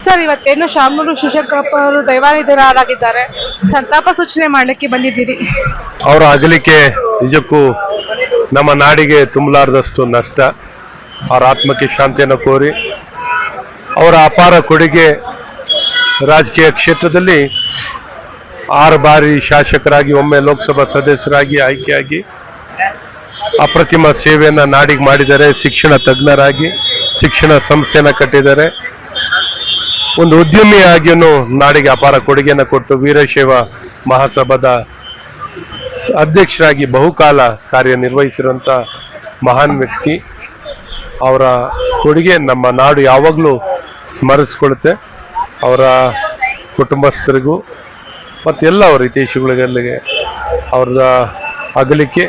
Sir, ಇವತ್ತೇನು ಶಾಮನೂರು ಶಿವಶಂಕರಪ್ಪ ಅವರು ದೈವಾನಿಧನರಾಗಿದ್ದಾರೆ. ಸಂತಾಪ ಸೂಚನೆ ಮಾಡಲಿಕ್ಕೆ ಬಂದಿದ್ದೀರಿ. ಅವರ ಅಗಲಿಕೆ ನಿಜಕ್ಕೂ ನಮ್ಮ ನಾಡಿಗೆ ತುಂಬಲಾರದಷ್ಟು ನಷ್ಟ. ಅವರ ಆತ್ಮಕ್ಕೆ ಶಾಂತಿಯನ್ನು ಕೋರಿ, ಅವರ ಅಪಾರ ಕೊಡುಗೆ ರಾಜಕೀಯ ಕ್ಷೇತ್ರದಲ್ಲಿ 6 ಬಾರಿ ಶಾಸಕರಾಗಿ, ಒಮ್ಮೆ ಲೋಕಸಭಾ ಸದಸ್ಯರಾಗಿ ಆಯ್ಕೆಯಾಗಿ ಅಪ್ರತಿಮ ಸೇವೆಯನ್ನು ನಾಡಿಗೆ ಮಾಡಿದ್ದಾರೆ. ಶಿಕ್ಷಣ ತಜ್ಞರಾಗಿ ಶಿಕ್ಷಣ ಸಂಸ್ಥೆಯನ್ನು ಕಟ್ಟಿದ್ದಾರೆ. ಒಂದು ಉದ್ಯಮಿಯಾಗಿಯೂ ನಾಡಿಗೆ ಅಪಾರ ಕೊಡುಗೆಯನ್ನು ಕೊಟ್ಟು ವೀರಶೈವ ಮಹಾಸಭಾದ ಅಧ್ಯಕ್ಷರಾಗಿ ಬಹುಕಾಲ ಕಾರ್ಯನಿರ್ವಹಿಸಿರುವಂಥ ಮಹಾನ್ ವ್ಯಕ್ತಿ. ಅವರ ಕೊಡುಗೆ ನಮ್ಮ ನಾಡು ಯಾವಾಗಲೂ ಸ್ಮರಿಸ್ಕೊಳ್ಳುತ್ತೆ. ಅವರ ಕುಟುಂಬಸ್ಥರಿಗೂ ಮತ್ತು ಎಲ್ಲ ಅವರ ಹಿತೈಷಿಗಳಿಗೆ ಅವರ ಅಗಲಿಕೆ,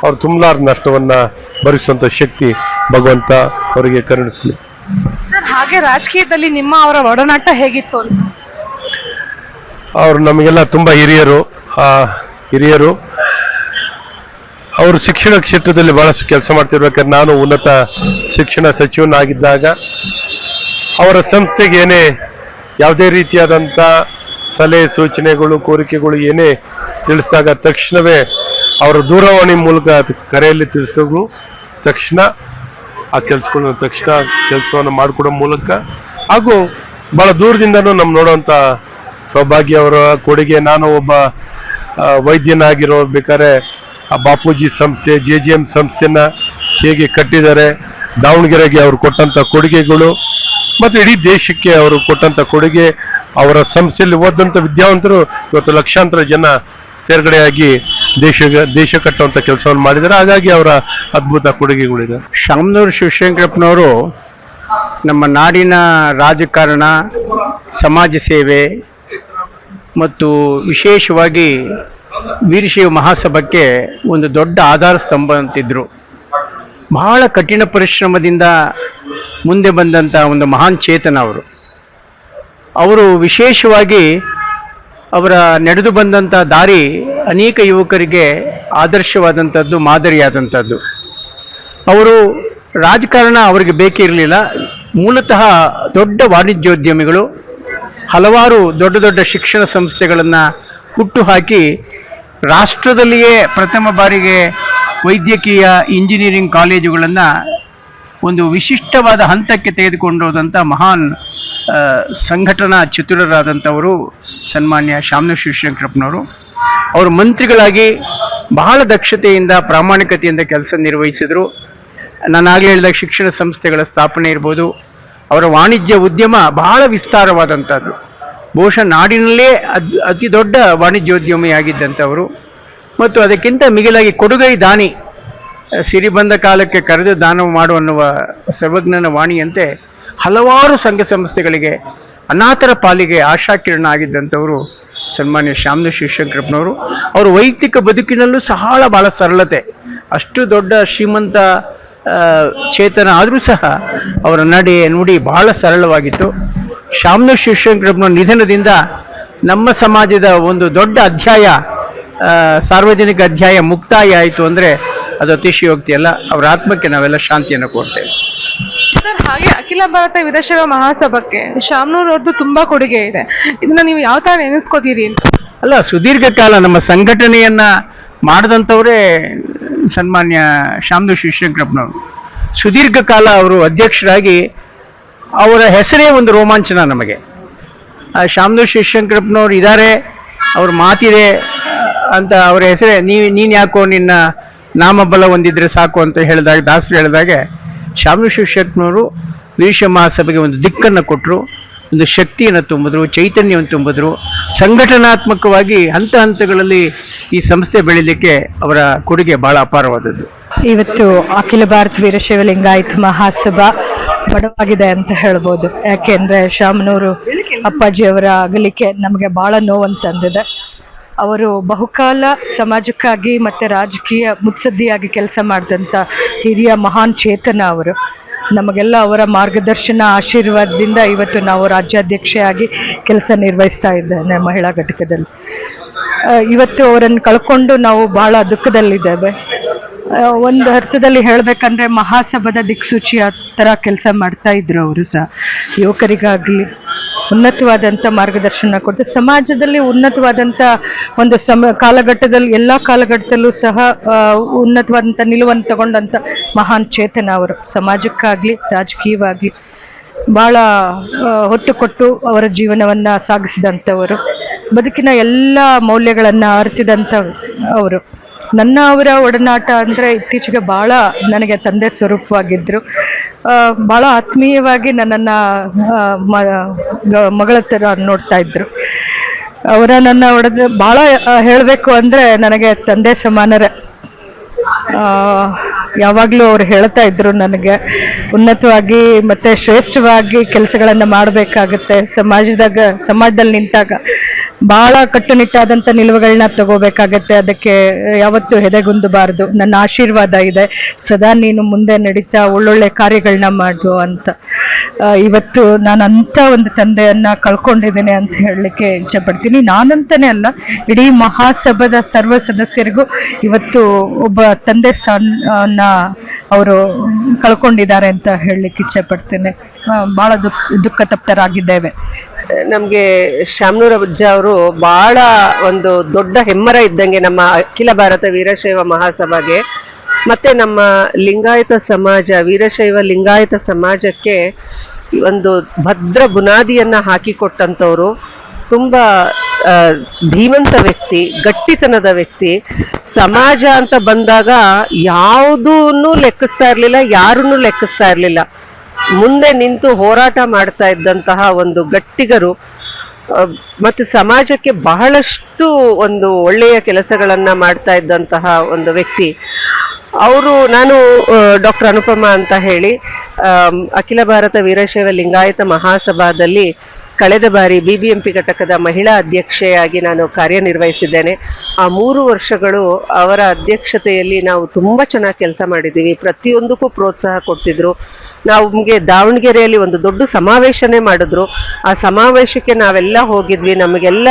ಅವ್ರು ತುಂಬಲಾರ ನಷ್ಟವನ್ನು ಭರಿಸುವಂಥ ಶಕ್ತಿ ಭಗವಂತ ಅವರಿಗೆ ಕರುಣಿಸಲಿ. ಸರ್, ಹಾಗೆ ರಾಜಕೀಯದಲ್ಲಿ ನಿಮ್ಮ ಅವರ ಒಡನಾಟ ಹೇಗಿತ್ತು ಅಂತ? ಅವರು ನಮಗೆಲ್ಲ ತುಂಬ ಹಿರಿಯರು. ಅವರು ಶಿಕ್ಷಣ ಕ್ಷೇತ್ರದಲ್ಲಿ ಬಹಳಷ್ಟು ಕೆಲಸ ಮಾಡ್ತಿರ್ಬೇಕಾದ್ರೆ ನಾನು ಉನ್ನತ ಶಿಕ್ಷಣ ಸಚಿವನಾಗಿದ್ದಾಗ ಅವರ ಸಂಸ್ಥೆಗೆ ಯಾವುದೇ ರೀತಿಯಾದಂಥ ಸಲಹೆ ಸೂಚನೆಗಳು ಕೋರಿಕೆಗಳು ಏನೇ ತಿಳಿಸಿದಾಗ ತಕ್ಷಣವೇ ಅವರ ದೂರವಾಣಿ ಮೂಲಕ ಕರೆಯಲ್ಲಿ ತಿಳಿಸಿದ್ರು. ತಕ್ಷಣ ಆ ಕೆಲಸವನ್ನು ಮಾಡಿಕೊಡೋ ಮೂಲಕ ಹಾಗೂ ಬಹಳ ದೂರದಿಂದನೂ ನಮ್ಮ ನೋಡುವಂಥ ಸೌಭಾಗ್ಯ ಅವರ ಕೊಡುಗೆ. ನಾನು ಒಬ್ಬ ವೈದ್ಯನಾಗಿರೋಬೇಕಾದ್ರೆ ಆ ಬಾಪೂಜಿ ಸಂಸ್ಥೆ, JGM ಸಂಸ್ಥೆನ ಹೇಗೆ ಕಟ್ಟಿದ್ದಾರೆ, ದಾವಣಗೆರೆಗೆ ಅವರು ಕೊಟ್ಟಂಥ ಕೊಡುಗೆಗಳು ಮತ್ತು ಇಡೀ ದೇಶಕ್ಕೆ ಅವರು ಕೊಟ್ಟಂಥ ಕೊಡುಗೆ, ಅವರ ಸಂಸ್ಥೆಯಲ್ಲಿ ಓದಂಥ ವಿದ್ಯಾವಂತರು ಇವತ್ತು ಲಕ್ಷಾಂತರ ಜನ ತೇರ್ಗಡೆಯಾಗಿ ದೇಶ ಕಟ್ಟುವಂಥ ಕೆಲಸವನ್ನು ಮಾಡಿದ್ದಾರೆ. ಹಾಗಾಗಿ ಅವರ ಅದ್ಭುತ ಕೊಡುಗೆಗಳಿದೆ. ಶಾಮನೂರು ಶಿವಶಂಕರಪ್ಪನವರು ನಮ್ಮ ನಾಡಿನ ರಾಜಕಾರಣ, ಸಮಾಜ ಸೇವೆ ಮತ್ತು ವಿಶೇಷವಾಗಿ ವೀರಶೈವ ಮಹಾಸಭಾಕ್ಕೆ ಒಂದು ದೊಡ್ಡ ಆಧಾರ ಸ್ತಂಭ ಅಂತಿದ್ರು. ಬಹಳ ಕಠಿಣ ಪರಿಶ್ರಮದಿಂದ ಮುಂದೆ ಬಂದಂಥ ಒಂದು ಮಹಾನ್ ಚೇತನ ಅವರು ವಿಶೇಷವಾಗಿ ಅವರ ನಡೆದು ಬಂದಂಥ ದಾರಿ ಅನೇಕ ಯುವಕರಿಗೆ ಆದರ್ಶವಾದಂಥದ್ದು, ಮಾದರಿಯಾದಂಥದ್ದು. ಅವರು ರಾಜಕಾರಣ ಅವರಿಗೆ ಬೇಕಿರಲಿಲ್ಲ. ಮೂಲತಃ ದೊಡ್ಡ ವಾಣಿಜ್ಯೋದ್ಯಮಿಗಳು, ಹಲವಾರು ದೊಡ್ಡ ದೊಡ್ಡ ಶಿಕ್ಷಣ ಸಂಸ್ಥೆಗಳನ್ನು ಹುಟ್ಟುಹಾಕಿ ರಾಷ್ಟ್ರದಲ್ಲಿಯೇ ಪ್ರಥಮ ಬಾರಿಗೆ ವೈದ್ಯಕೀಯ ಇಂಜಿನಿಯರಿಂಗ್ ಕಾಲೇಜುಗಳನ್ನು ಒಂದು ವಿಶಿಷ್ಟವಾದ ಹಂತಕ್ಕೆ ತೆಗೆದುಕೊಂಡೋದಂಥ ಮಹಾನ್ ಸಂಘಟನಾ ಚತುರರಾದಂಥವರು ಸನ್ಮಾನ್ಯ ಶಾಮನೂರು ಶಿವಶಂಕರಪ್ಪನವರು. ಅವರು ಮಂತ್ರಿಗಳಾಗಿ ಬಹಳ ದಕ್ಷತೆಯಿಂದ, ಪ್ರಾಮಾಣಿಕತೆಯಿಂದ ಕೆಲಸ ನಿರ್ವಹಿಸಿದರು. ನಾನಾಗಲೇ ಹೇಳಿದಾಗ ಶಿಕ್ಷಣ ಸಂಸ್ಥೆಗಳ ಸ್ಥಾಪನೆ ಇರ್ಬೋದು, ಅವರ ವಾಣಿಜ್ಯ ಉದ್ಯಮ ಬಹಳ ವಿಸ್ತಾರವಾದಂಥದ್ದು. ಬಹುಶಃ ನಾಡಿನಲ್ಲೇ ಅತಿ ದೊಡ್ಡ ವಾಣಿಜ್ಯೋದ್ಯಮಿಯಾಗಿದ್ದಂಥವರು. ಮತ್ತು ಅದಕ್ಕಿಂತ ಮಿಗಿಲಾಗಿ ಕೊಡುಗೈ ದಾನಿ, ಸಿರಿ ಬಂದ ಕಾಲಕ್ಕೆ ಕರೆದು ದಾನ ಮಾಡು ಅನ್ನುವ ಸರ್ವಜ್ಞನ ವಾಣಿಯಂತೆ ಹಲವಾರು ಸಂಘ ಸಂಸ್ಥೆಗಳಿಗೆ, ಅನಾಥರ ಪಾಲಿಗೆ ಆಶಾಕಿರಣ ಆಗಿದ್ದಂಥವರು ಸನ್ಮಾನ್ಯ ಶಾಮನೂರು ಶಿವಶಂಕರಪ್ಪನವರು. ಅವರು ವೈಯಕ್ತಿಕ ಬದುಕಿನಲ್ಲೂ ಬಹಳ ಸರಳತೆ, ಅಷ್ಟು ದೊಡ್ಡ ಶ್ರೀಮಂತ ಚೇತನ ಆದರೂ ಸಹ ಅವರ ನಡೆ ನುಡಿ ಬಹಳ ಸರಳವಾಗಿತ್ತು. ಶಾಮನೂರು ಶಿವಶಂಕರಪ್ಪನವರ ನಿಧನದಿಂದ ನಮ್ಮ ಸಮಾಜದ ಒಂದು ದೊಡ್ಡ ಅಧ್ಯಾಯ, ಸಾರ್ವಜನಿಕ ಅಧ್ಯಾಯ ಮುಕ್ತಾಯ ಆಯಿತು ಅಂದರೆ ಅದು ಅತಿಶಯೋಕ್ತಿ ಅಲ್ಲ. ಅವರ ಆತ್ಮಕ್ಕೆ ನಾವೆಲ್ಲ ಶಾಂತಿಯನ್ನು ಕೋರ್ತೇವೆ. ಸರ್, ಹಾಗೆ ಅಖಿಲ ಭಾರತ ವೀರಶೈವ ಮಹಾಸಭಾಕ್ಕೆ ಶಾಮನೂರು ಅವ್ರದ್ದು ತುಂಬಾ ಕೊಡುಗೆ ಇದೆ. ಇದನ್ನ ನೀವು ಯಾವ ತರ ನೆನೆಸ್ಕೋತೀರಿ ಅಂತ? ಅಲ್ಲ, ಸುದೀರ್ಘ ಕಾಲ ನಮ್ಮ ಸಂಘಟನೆಯನ್ನ ಮಾಡಿದಂಥವರೇ ಸನ್ಮಾನ್ಯ ಶಾಮನೂರು ಶಿವಶಂಕರಪ್ಪನವರು. ಸುದೀರ್ಘ ಕಾಲ ಅವರು ಅಧ್ಯಕ್ಷರಾಗಿ, ಅವರ ಹೆಸರೇ ಒಂದು ರೋಮಾಂಚನ ನಮಗೆ. ಶಾಮನೂರು ಶಿವಶಂಕರಪ್ಪನವರು ಇದ್ದಾರೆ, ಅವ್ರ ಮಾತಿದೆ ಅಂತ ಅವರ ಹೆಸರೇ ನೀನು ಯಾಕೋ ನಿನ್ನ ನಾಮಬಲ ಹೊಂದಿದ್ರೆ ಸಾಕು ಅಂತ ಹೇಳಿದಾಗ, ದಾಸರು ಹೇಳಿದಾಗ ಶಾಮನೂರು ಶಿವಶಂಕರಪ್ಪನವರು ವೀರಶೈವ ಮಹಾಸಭೆಗೆ ಒಂದು ದಿಕ್ಕನ್ನು ಕೊಟ್ಟರು, ಒಂದು ಶಕ್ತಿಯನ್ನು ತುಂಬಿದ್ರು, ಚೈತನ್ಯವನ್ನು ತುಂಬಿದ್ರು. ಸಂಘಟನಾತ್ಮಕವಾಗಿ ಹಂತ ಹಂತಗಳಲ್ಲಿ ಈ ಸಂಸ್ಥೆ ಬೆಳೀಲಿಕ್ಕೆ ಅವರ ಕೊಡುಗೆ ಬಹಳ ಅಪಾರವಾದದ್ದು. ಇವತ್ತು ಅಖಿಲ ಭಾರತ ವೀರಶೈವ ಲಿಂಗಾಯತ ಮಹಾಸಭಾ ಬಡವಾಗಿದೆ ಅಂತ ಹೇಳ್ಬೋದು. ಯಾಕೆಂದ್ರೆ ಶಾಮನೂರು ಅಪ್ಪಾಜಿಯವರ ಅಗಲಿಕೆ ನಮಗೆ ಬಹಳ ನೋವಂತಂದಿದೆ. ಅವರು ಬಹುಕಾಲ ಸಮಾಜಕ್ಕಾಗಿ ಮತ್ತು ರಾಜಕೀಯ ಮುತ್ಸದ್ದಿಯಾಗಿ ಕೆಲಸ ಮಾಡಿದಂಥ ಹಿರಿಯ ಮಹಾನ್ ಚೇತನ ಅವರು. ನಮಗೆಲ್ಲ ಅವರ ಮಾರ್ಗದರ್ಶನ, ಆಶೀರ್ವಾದದಿಂದ ಇವತ್ತು ನಾವು ರಾಜ್ಯಾಧ್ಯಕ್ಷೆಯಾಗಿ ಕೆಲಸ ನಿರ್ವಹಿಸ್ತಾ ಇದ್ದೇನೆ ಮಹಿಳಾ ಘಟಕದಲ್ಲಿ. ಇವತ್ತು ಅವರನ್ನು ಕಳ್ಕೊಂಡು ನಾವು ಬಹಳ ದುಃಖದಲ್ಲಿದ್ದೇವೆ. ಒಂದು ಅರ್ಥದಲ್ಲಿ ಹೇಳ್ಬೇಕಂದ್ರೆ ಮಹಾಸಭಾದ ದಿಕ್ಸೂಚಿಯ ತರ ಕೆಲಸ ಮಾಡ್ತಾ ಇದ್ರು ಅವರು ಸಹ. ಯುವಕರಿಗಾಗ್ಲಿ ಉನ್ನತವಾದಂಥ ಮಾರ್ಗದರ್ಶನ ಕೊಡ್ತಾರೆ. ಸಮಾಜದಲ್ಲಿ ಉನ್ನತವಾದಂಥ ಒಂದು ಕಾಲಘಟ್ಟದಲ್ಲಿ ಎಲ್ಲ ಕಾಲಘಟ್ಟದಲ್ಲೂ ಸಹ ಉನ್ನತವಾದಂಥ ನಿಲುವನ್ನು ತಗೊಂಡಂಥ ಮಹಾನ್ ಚೇತನ ಅವರು. ಸಮಾಜಕ್ಕಾಗ್ಲಿ ರಾಜಕೀಯವಾಗ್ಲಿ ಬಹಳ ಹೊತ್ತು ಕೊಟ್ಟು ಅವರ ಜೀವನವನ್ನ ಸಾಗಿಸಿದಂಥವರು. ಬದುಕಿನ ಎಲ್ಲ ಮೌಲ್ಯಗಳನ್ನ ಅರಿತಿದಂಥ ಅವರು. ಅವರ ಒಡನಾಟ ಅಂದರೆ ಇತ್ತೀಚೆಗೆ ಭಾಳ ನನಗೆ ತಂದೆ ಸ್ವರೂಪವಾಗಿದ್ದರು. ಭಾಳ ಆತ್ಮೀಯವಾಗಿ ನನ್ನನ್ನು ಮಗಳ ಥರ ನೋಡ್ತಾ ಇದ್ರು. ನನ್ನ ಭಾಳ ಹೇಳಬೇಕು ಅಂದರೆ ನನಗೆ ತಂದೆ ಸಮಾನರೇ. ಯಾವಾಗಲೂ ಅವ್ರು ಹೇಳ್ತಾ ಇದ್ರು ನನಗೆ ಉನ್ನತವಾಗಿ ಮತ್ತೆ ಶ್ರೇಷ್ಠವಾಗಿ ಕೆಲಸಗಳನ್ನು ಮಾಡಬೇಕಾಗತ್ತೆ. ಸಮಾಜದಲ್ಲಿ ನಿಂತಾಗ ಭಾಳ ಕಟ್ಟುನಿಟ್ಟಾದಂಥ ನಿಲುವುಗಳನ್ನ ತಗೋಬೇಕಾಗತ್ತೆ. ಅದಕ್ಕೆ ಯಾವತ್ತೂ ಹೆದೆಗುಂದಬಾರದು. ನನ್ನ ಆಶೀರ್ವಾದ ಇದೆ, ಸದಾ ನೀನು ಮುಂದೆ ನಡೀತಾ ಒಳ್ಳೊಳ್ಳೆ ಕಾರ್ಯಗಳನ್ನ ಮಾಡು ಅಂತ. ಇವತ್ತು ನಾನು ಅಂಥ ಒಂದು ತಂದೆಯನ್ನ ಕಳ್ಕೊಂಡಿದ್ದೇನೆ ಅಂತ ಹೇಳಲಿಕ್ಕೆ ಇಚ್ಛೆಪಡ್ತೀನಿ. ನಾನಂತಾನೆ ಅಲ್ಲ, ಇಡೀ ಮಹಾಸಭಾದ ಸರ್ವ ಸದಸ್ಯರಿಗೂ ಇವತ್ತು ಒಬ್ಬ ತಂದೆ ಸ್ಥಾನ ಅವರು ಕಳ್ಕೊಂಡಿದ್ದಾರೆ ಅಂತ ಹೇಳಲಿಕ್ಕೆ ಇಚ್ಛೆ ಪಡ್ತೇನೆ. ಬಹಳ ದುಃಖ ತಪ್ತರಾಗಿದ್ದೇವೆ. ನಮ್ಗೆ ಶಾಮನೂರ್ ಅಜ್ಜ ಅವರು ಬಹಳ ಒಂದು ದೊಡ್ಡ ಹೆಮ್ಮರ ಇದ್ದಂಗೆ ನಮ್ಮ ಅಖಿಲ ಭಾರತ ವೀರಶೈವ ಮಹಾಸಭಾಗೆ, ಮತ್ತೆ ನಮ್ಮ ಲಿಂಗಾಯತ ಸಮಾಜ, ವೀರಶೈವ ಲಿಂಗಾಯತ ಸಮಾಜಕ್ಕೆ ಒಂದು ಭದ್ರ ಬುನಾದಿಯನ್ನ ಹಾಕಿಕೊಟ್ಟಂತವ್ರು. ತುಂಬಾ ಧೀಮಂತ ವ್ಯಕ್ತಿ, ಗಟ್ಟಿತನದ ವ್ಯಕ್ತಿ. ಸಮಾಜ ಅಂತ ಬಂದಾಗ ಯಾವುದನ್ನು ಲೆಕ್ಕಿಸ್ತಾ ಇರ್ಲಿಲ್ಲ, ಯಾರನ್ನು ಲೆಕ್ಕಿಸ್ತಾ ಇರ್ಲಿಲ್ಲ. ಮುಂದೆ ನಿಂತು ಹೋರಾಟ ಮಾಡ್ತಾ ಇದ್ದಂತಹ ಒಂದು ಗಟ್ಟಿಗರು. ಮತ್ತೆ ಸಮಾಜಕ್ಕೆ ಬಹಳಷ್ಟು ಒಂದು ಒಳ್ಳೆಯ ಕೆಲಸಗಳನ್ನ ಮಾಡ್ತಾ ಇದ್ದಂತಹ ಒಂದು ವ್ಯಕ್ತಿ ಅವರು. ನಾನು ಡಾಕ್ಟರ್ ಅನುಪಮ ಅಂತ ಹೇಳಿ ಅಖಿಲ ಭಾರತ ವೀರಶೈವ ಲಿಂಗಾಯತ ಮಹಾಸಭಾದಲ್ಲಿ ಕಳೆದ ಬಾರಿ BBMP ಘಟಕದ ಮಹಿಳಾ ಅಧ್ಯಕ್ಷೆಯಾಗಿ ನಾನು ಕಾರ್ಯನಿರ್ವಹಿಸಿದ್ದೇನೆ. ಆ 3 ವರ್ಷಗಳು ಅವರ ಅಧ್ಯಕ್ಷತೆಯಲ್ಲಿ ನಾವು ತುಂಬಾ ಚೆನ್ನಾಗಿ ಕೆಲಸ ಮಾಡಿದ್ದೀವಿ. ಪ್ರತಿಯೊಂದಕ್ಕೂ ಪ್ರೋತ್ಸಾಹ ಕೊಡ್ತಿದ್ರು. ನಮಗೆ ದಾವಣಗೆರೆಯಲ್ಲಿ ಒಂದು ದೊಡ್ಡ ಸಮಾವೇಶನೇ ಮಾಡಿದ್ರು. ಆ ಸಮಾವೇಶಕ್ಕೆ ನಾವೆಲ್ಲ ಹೋಗಿದ್ವಿ. ನಮಗೆಲ್ಲ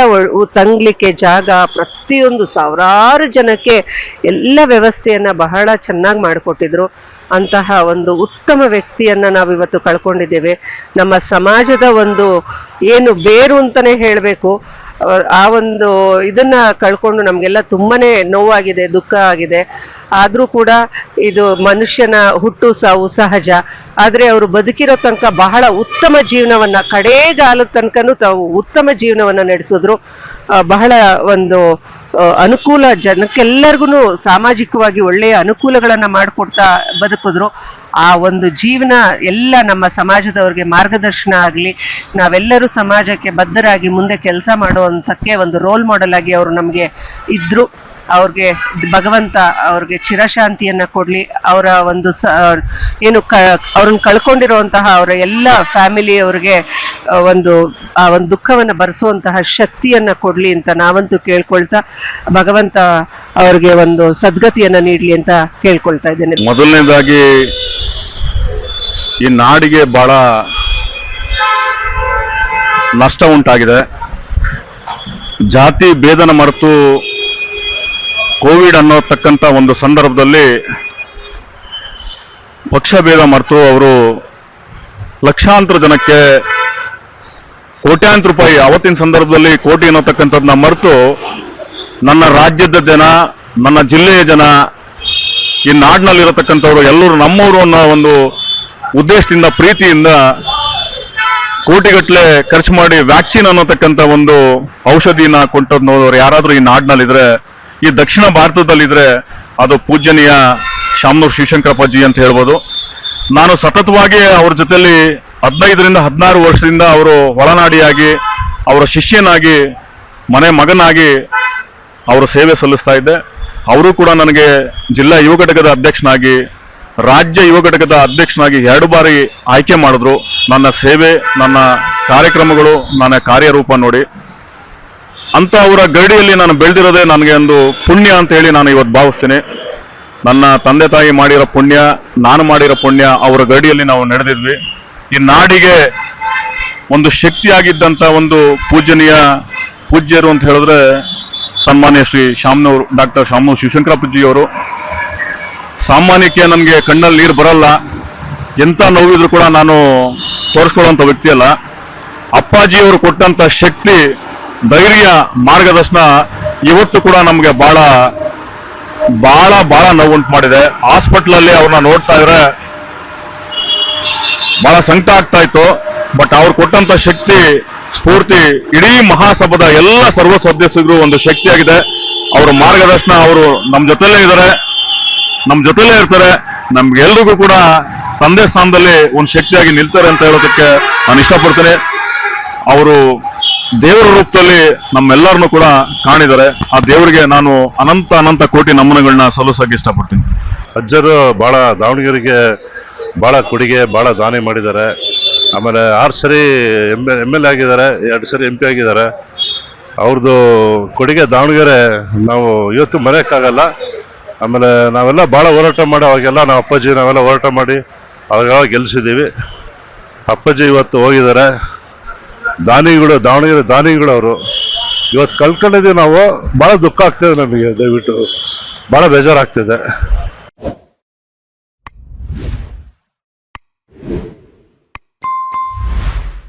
ತಂಗ್ಲಿಕ್ಕೆ ಜಾಗ, ಪ್ರತಿಯೊಂದು ಸಾವಿರಾರು ಜನಕ್ಕೆ ಎಲ್ಲ ವ್ಯವಸ್ಥೆಯನ್ನ ಬಹಳ ಚೆನ್ನಾಗಿ ಮಾಡಿಕೊಟ್ಟಿದ್ರು. ಅಂತಹ ಒಂದು ಉತ್ತಮ ವ್ಯಕ್ತಿಯನ್ನ ನಾವಿವತ್ತು ಕಳ್ಕೊಂಡಿದ್ದೇವೆ. ನಮ್ಮ ಸಮಾಜದ ಒಂದು ಏನು ಬೇರು ಅಂತಾನೆ ಹೇಳಬೇಕು. ಆ ಒಂದು ಇದನ್ನ ಕಳ್ಕೊಂಡು ನಮ್ಗೆಲ್ಲ ತುಂಬಾನೇ ನೋವಾಗಿದೆ, ದುಃಖ ಆಗಿದೆ. ಆದ್ರೂ ಕೂಡ ಇದು ಮನುಷ್ಯನ ಹುಟ್ಟು ಸಾವು ಸಹಜ. ಆದ್ರೆ ಅವರು ಬದುಕಿರೋ ತನಕ ಬಹಳ ಉತ್ತಮ ಜೀವನವನ್ನ, ಕಡೆಗಾಲದ ತನಕನೂ ತಾವು ಉತ್ತಮ ಜೀವನವನ್ನ ನಡೆಸಿದ್ರು. ಬಹಳ ಒಂದು ಅನುಕೂಲ, ಜನಕ್ಕೆಲ್ಲರಿಗೂ ಸಾಮಾಜಿಕವಾಗಿ ಒಳ್ಳೆಯ ಅನುಕೂಲಗಳನ್ನ ಮಾಡಿಕೊಡ್ತಾ ಬದುಕಿದ್ರು. ಆ ಒಂದು ಜೀವನ ಎಲ್ಲ ನಮ್ಮ ಸಮಾಜದವ್ರಿಗೆ ಮಾರ್ಗದರ್ಶನ ಆಗಲಿ, ನಾವೆಲ್ಲರೂ ಸಮಾಜಕ್ಕೆ ಬದ್ಧರಾಗಿ ಮುಂದೆ ಕೆಲಸ ಮಾಡುವಂತಕ್ಕೆ ಒಂದು ರೋಲ್ ಮಾಡೆಲ್ ಆಗಿ ಅವರು ನಮಗೆ ಇದ್ರು. ಅವ್ರಿಗೆ ಭಗವಂತ ಅವ್ರಿಗೆ ಚಿರಶಾಂತಿಯನ್ನ ಕೊಡ್ಲಿ. ಅವರ ಒಂದು ಏನು ಅವ್ರನ್ನ ಕಳ್ಕೊಂಡಿರುವಂತಹ ಅವರ ಎಲ್ಲ ಫ್ಯಾಮಿಲಿ ಅವ್ರಿಗೆ ಒಂದು ಆ ಒಂದು ದುಃಖವನ್ನ ಭರಿಸುವಂತಹ ಶಕ್ತಿಯನ್ನ ಕೊಡ್ಲಿ ಅಂತ ನಾವಂತೂ ಕೇಳ್ಕೊಳ್ತಾ, ಭಗವಂತ ಅವ್ರಿಗೆ ಒಂದು ಸದ್ಗತಿಯನ್ನ ನೀಡ್ಲಿ ಅಂತ ಕೇಳ್ಕೊಳ್ತಾ ಇದ್ದೇನೆ. ಮೊದಲನೇದಾಗಿ ಈ ನಾಡಿಗೆ ಬಹಳ ನಷ್ಟ ಉಂಟಾಗಿದೆ. ಜಾತಿ ಭೇದನ ಮರೆತು ಕೋವಿಡ್ ಅನ್ನೋತಕ್ಕಂಥ ಒಂದು ಸಂದರ್ಭದಲ್ಲಿ ಪಕ್ಷ ಭೇದ ಮರೆತು ಅವರು ಲಕ್ಷಾಂತರ ಜನಕ್ಕೆ ಕೋಟ್ಯಾಂತರ ರೂಪಾಯಿ, ಅವತ್ತಿನ ಸಂದರ್ಭದಲ್ಲಿ ಕೋಟಿ ಅನ್ನೋತಕ್ಕಂಥದ್ದನ್ನ ಮರೆತು ನನ್ನ ರಾಜ್ಯದ ಜನ, ನನ್ನ ಜಿಲ್ಲೆಯ ಜನ, ಈ ನಾಡಿನಲ್ಲಿರತಕ್ಕಂಥವ್ರು ಎಲ್ಲರೂ ನಮ್ಮವರು ಅನ್ನೋ ಒಂದು ಉದ್ದೇಶದಿಂದ, ಪ್ರೀತಿಯಿಂದ ಕೋಟಿಗಟ್ಟಲೆ ಖರ್ಚು ಮಾಡಿ ವ್ಯಾಕ್ಸಿನ್ ಅನ್ನೋತಕ್ಕಂಥ ಒಂದು ಔಷಧಿನ ಕೊಂಡವ್ರು ಯಾರಾದ್ರೂ ಈ ನಾಡಿನಲ್ಲಿದ್ರೆ, ಈ ದಕ್ಷಿಣ ಭಾರತದಲ್ಲಿದ್ರೆ ಅದು ಪೂಜ್ಯನೀಯ ಶಾಮನೂರು ಶಿವಶಂಕರಪ್ಪಾಜಿ ಅಂತ ಹೇಳ್ಬೋದು. ನಾನು ಸತತವಾಗಿ ಅವ್ರ ಜೊತೆಲಿ 15ರಿಂದ 16 ವರ್ಷದಿಂದ ಅವರು ಒಳನಾಡಿಯಾಗಿ, ಅವರ ಶಿಷ್ಯನಾಗಿ, ಮಗನಾಗಿ ಅವರು ಸೇವೆ ಸಲ್ಲಿಸ್ತಾ ಇದ್ದೆ. ಅವರು ಕೂಡ ನನಗೆ ಜಿಲ್ಲಾ ಯುವ ಘಟಕದ ಅಧ್ಯಕ್ಷನಾಗಿ, ರಾಜ್ಯ ಯುವ ಘಟಕದ ಅಧ್ಯಕ್ಷನಾಗಿ 2 ಬಾರಿ ಆಯ್ಕೆ ಮಾಡಿದ್ರು. ನನ್ನ ಸೇವೆ, ನನ್ನ ಕಾರ್ಯಕ್ರಮಗಳು, ನನ್ನ ಕಾರ್ಯರೂಪ ನೋಡಿ ಅಂತ ಅವರ ಗಡಿಯಲ್ಲಿ ನಾನು ಬೆಳೆದಿರೋದೇ ನನಗೆ ಒಂದು ಪುಣ್ಯ ಅಂತ ಹೇಳಿ ನಾನು ಇವತ್ತು ಭಾವಿಸ್ತೀನಿ. ನನ್ನ ತಂದೆ ತಾಯಿ ಮಾಡಿರೋ ಪುಣ್ಯ, ನಾನು ಮಾಡಿರೋ ಪುಣ್ಯ, ಅವರ ಗಡಿಯಲ್ಲಿ ನಾವು ನಡೆದಿದ್ವಿ. ಈ ನಾಡಿಗೆ ಒಂದು ಶಕ್ತಿಯಾಗಿದ್ದಂಥ ಒಂದು ಪೂಜ್ಯರು ಅಂತ ಹೇಳಿದ್ರೆ ಸನ್ಮಾನ್ಯ ಶ್ರೀ ಡಾಕ್ಟರ್ ಶಾಮನೂರು ಶಿವಶಂಕರಪ್ಪಾಜಿಯವರು. ಸಾಮಾನ್ಯಕ್ಕೆ ನನಗೆ ಕಣ್ಣಲ್ಲಿ ನೀರು ಬರಲ್ಲ, ಎಂತ ನೋವಿದ್ರು ಕೂಡ ನಾನು ತೋರಿಸ್ಕೊಳ್ಳುವಂತ ವ್ಯಕ್ತಿ ಅಲ್ಲ. ಅಪ್ಪಾಜಿಯವರು ಕೊಟ್ಟಂತ ಶಕ್ತಿ, ಧೈರ್ಯ, ಮಾರ್ಗದರ್ಶನ ಇವತ್ತು ಕೂಡ ನಮಗೆ ಬಹಳ ಬಹಳ ಬಹಳ ನೋವುಂಟು ಮಾಡಿದೆ. ಹಾಸ್ಪಿಟ್ಲಲ್ಲಿ ಅವ್ರನ್ನ ನೋಡ್ತಾ ಇದ್ರೆ ಬಹಳ ಸಂಕಟ ಆಗ್ತಾ ಇತ್ತು. ಬಟ್ ಅವ್ರು ಕೊಟ್ಟಂತ ಶಕ್ತಿ, ಸ್ಫೂರ್ತಿ ಇಡೀ ಮಹಾಸಭಾದ ಎಲ್ಲ ಸರ್ವ ಸದಸ್ಯರಿಗೂ ಒಂದು ಶಕ್ತಿಯಾಗಿದೆ. ಅವರ ಮಾರ್ಗದರ್ಶನ, ಅವರು ನಮ್ಮ ಜೊತೆಲೇ ಇದ್ದಾರೆ, ನಮ್ಮ ಜೊತೆಲೇ ಇರ್ತಾರೆ. ನಮ್ಗೆಲ್ರಿಗೂ ಕೂಡ ತಂದೆ ಸ್ಥಾನದಲ್ಲಿ ಒಂದು ಶಕ್ತಿಯಾಗಿ ನಿಲ್ತಾರೆ ಅಂತ ಹೇಳೋದಕ್ಕೆ ನಾನು ಇಷ್ಟಪಡ್ತೇನೆ. ಅವರು ದೇವರ ರೂಪದಲ್ಲಿ ನಮ್ಮೆಲ್ಲರನ್ನು ಕೂಡ ಕಾಣಿದ್ದಾರೆ. ಆ ದೇವರಿಗೆ ನಾನು ಅನಂತ ಅನಂತ ಕೋಟಿ ನಮನಗಳನ್ನ ಸಲ್ಲಿಸಕ್ಕೆ ಇಷ್ಟಪಡ್ತೀನಿ. ಅಜ್ಜರು ಬಹಳ ದಾವಣಗೆರೆಗೆ ಬಹಳ ಕೊಡುಗೆ, ಬಹಳ ದಾನ ಮಾಡಿದ್ದಾರೆ. ಆಮೇಲೆ 6 ಸರಿ ಎಮ್ ಎಲ್ ಎ ಆಗಿದ್ದಾರೆ, 2 ಸರಿ MP ಆಗಿದ್ದಾರೆ. ಅವ್ರದ್ದು ಕೊಡುಗೆ ದಾವಣಗೆರೆ ನಾವು ಇವತ್ತು ಮರೆಯೋಕ್ಕಾಗಲ್ಲ. ಆಮೇಲೆ ನಾವೆಲ್ಲ ಭಾಳ ಹೋರಾಟ ಮಾಡಿ ಅವಾಗೆಲ್ಲ ನಾವು ಅಪ್ಪಾಜಿ ನಾವೆಲ್ಲ ಹೋರಾಟ ಮಾಡಿ ಅವಾಗೆಲ್ಲ ಗೆಲ್ಲಿಸಿದ್ದೀವಿ. ಅಪ್ಪಾಜಿ ಇವತ್ತು ಹೋಗಿದ್ದಾರೆ. ದಾನಿಗಳು, ದಾವಣಗೆರೆ ದಾನಿಗಳು ಅವರು ಇವತ್ತು ಕಳ್ಕೊಂಡಿದ್ದೀವಿ ನಾವು. ಭಾಳ ದುಃಖ ಆಗ್ತಿದೆ ನಮಗೆ, ದಯವಿಟ್ಟು ಭಾಳ ಬೇಜಾರಾಗ್ತಿದೆ.